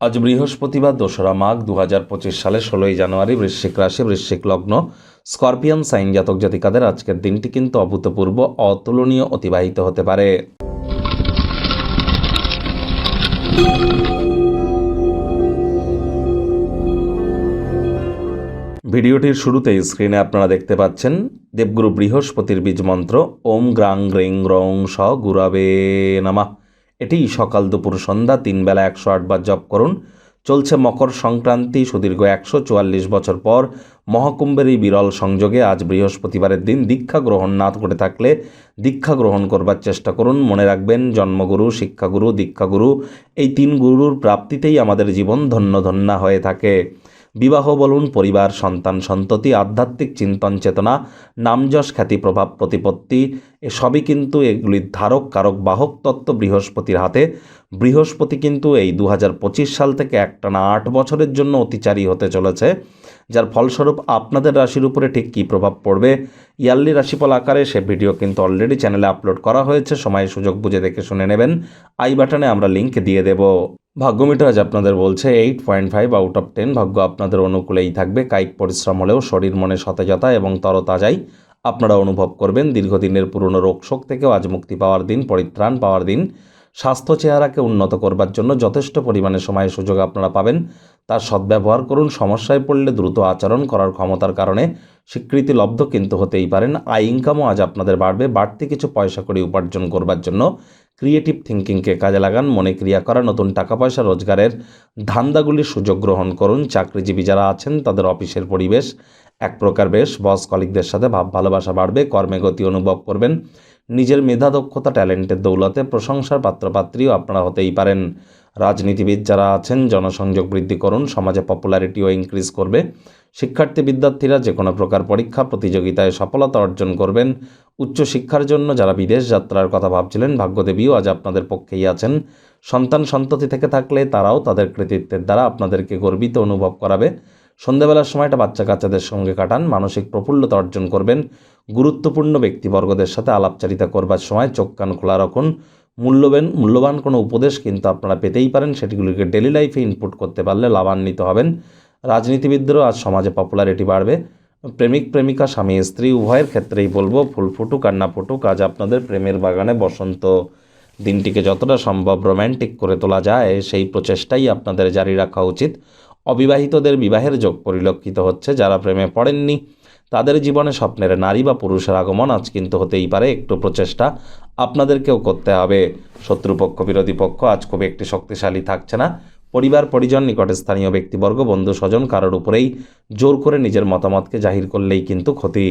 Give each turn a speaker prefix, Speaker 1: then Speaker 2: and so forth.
Speaker 1: আজ বৃহস্পতিবার ২রা মাঘ ২০২৫ সালে ১৬ই জানুয়ারি। বৃশ্চিক রাশি, বৃশ্চিক লগ্ন, স্করপিয়ান সাইন জাতক জাতিকাদের আজকের দিনটি কিন্তু অভূতপূর্ব, অতুলনীয় অতিবাহিত হতে পারে। ভিডিওটির শুরুতেই স্ক্রিনে আপনারা দেখতে পাচ্ছেন দেবগুরু বৃহস্পতির বীজ মন্ত্র ওম গ্রাং গ্রিং গ্রং স গুরাবে নমঃ। এটি সকাল দুপুর সন্ধ্যা ৩ বেলা ১০৮ বার জপ করুন। চলছে মকর সংক্রান্তি। সুদীর্ঘ ১৪৪ বছর পর মহাকুম্ভের এই বিরল সংযোগে আজ বৃহস্পতিবারের দিন দীক্ষা গ্রহণ না করে থাকলে দীক্ষা গ্রহণ করবার চেষ্টা করুন। মনে রাখবেন, জন্মগুরু, শিক্ষাগুরু, দীক্ষাগুরু এই ৩ গুরুর প্রাপ্তিতেই আমাদের জীবন ধন্য ধন্যা হয়ে থাকে। বিবাহ বলুন, পরিবার, সন্তান সন্ততি, আধ্যাত্মিক চিন্তন চেতনা, নামযশ, খ্যাতি, প্রভাব, প্রতিপত্তি এসবই কিন্তু এগুলির ধারক কারক বাহক তত্ত্ব বৃহস্পতির হাতে। বৃহস্পতি কিন্তু এই ২০২৫ সাল থেকে একটানা ৮ বছরের জন্য অতিচারী হতে চলেছে, যার ফলস্বরূপ আপনাদের রাশির উপরে ঠিক কী প্রভাব পড়বে ইয়ারলি রাশিফল আকারে সে ভিডিও কিন্তু অলরেডি চ্যানেলে আপলোড করা হয়েছে। সময় সুযোগ বুঝে দেখে শুনে নেবেন। আই বাটনে আমরা লিঙ্ক দিয়ে দেব। ভাগ্যমিটার আজ আপনাদের বলছে 8.5 আউট অফ 10। ভাগ্য আপনাদের অনুকূলেই থাকবে। কায়িক পরিশ্রম হলেও শরীর মনে সতেজতা এবং তরতাজাই আপনারা অনুভব করবেন। দীর্ঘদিনের পুরনো রোগশোক থেকেও আজ মুক্তি পাওয়ার দিন, পরিত্রাণ পাওয়ার দিন। স্বাস্থ্য চেহারাকে উন্নত করবার জন্য যথেষ্ট পরিমাণে সময় সুযোগ আপনারা পাবেন, তার সদ্ব্যবহার করুন। সমস্যায় পড়লে দ্রুত আচরণ করার ক্ষমতার কারণে স্বীকৃতি লব্ধ কিন্তু হতেই পারেন। আয় ইনকামও আজ আপনাদের বাড়বে। বাড়তি কিছু পয়সা করে উপার্জন করবার জন্য ক্রিয়েটিভ থিঙ্কিংকে কাজে লাগান। মনে ক্রিয়া করা, নতুন টাকা পয়সা রোজগারের ধান্দাগুলির সুযোগ গ্রহণ করুন। চাকরিজীবী যারা আছেন তাদের অফিসের পরিবেশ এক প্রকার বেশ। বস কলিগদের সাথে ভাব ভালোবাসা বাড়বে। কর্মে গতি অনুভব করবেন। নিজের মেধা, দক্ষতা, ট্যালেন্টের দৌলতে প্রশংসার পাত্রপাত্রীও আপনারা হতেই পারেন। রাজনীতিবিদ যারা আছেন জনসংযোগ বৃদ্ধি করুন। সমাজে পপুলারিটিও ইনক্রিজ করবে। শিক্ষার্থী বিদ্যার্থীরা যে কোনো প্রকার পরীক্ষা প্রতিযোগিতায় সফলতা অর্জন করবেন। উচ্চশিক্ষার জন্য যারা বিদেশ যাত্রার কথা ভাবছিলেন, ভাগ্যদেবীও আজ আপনাদের পক্ষেই আছেন। সন্তান সন্ততি থেকে থাকলে তারাও তাদের কৃতিত্বের দ্বারা আপনাদেরকে গর্বিত অনুভব করাবে। সন্ধ্যাবেলার সময়টা বাচ্চা কাচ্চাদের সঙ্গে কাটান। মানসিক প্রফুল্লতা অর্জন করবেন। গুরুত্বপূর্ণ ব্যক্তিবর্গদের সাথে আলাপচারিতা করবার সময় চোখ কান খোলা রাখুন। মূল্যবান কোনো উপদেশ কিন্তু আপনারা পেতেই পারেন। সেটিগুলিকে ডেলি লাইফে ইনপুট করতে পারলে লাভান্বিত হবেন। রাজনীতিবিদদেরও আজ সমাজে পপুলারিটি বাড়বে। প্রেমিক প্রেমিকা, স্বামী স্ত্রী উভয়ের ক্ষেত্রেই বলবো, ফুল ফুটুক আর না ফুটুক, আজ আপনাদের প্রেমের বাগানে বসন্ত। দিনটিকে যতটা সম্ভব রোম্যান্টিক করে তোলা যায় সেই প্রচেষ্টাই আপনাদের জারি রাখা উচিত। অবিবাহিতদের বিবাহের যোগ পরিলক্ষিত হচ্ছে। যারা প্রেমে পড়েননি তাদের জীবনে স্বপ্নের নারী বা পুরুষের আগমন আজ কিন্তু হতেই পারে। একটু প্রচেষ্টা আপনাদেরকেও করতে হবে। শত্রুপক্ষ, বিরোধী পক্ষ আজ খুব একটি শক্তিশালী থাকছে না। পরিবার, পরিজন, নিকটে স্থানীয় ব্যক্তিবর্গ, বন্ধু স্বজন কারোর উপরেই জোর করে নিজের মতামতকে জাহির করলেই কিন্তু ক্ষতি।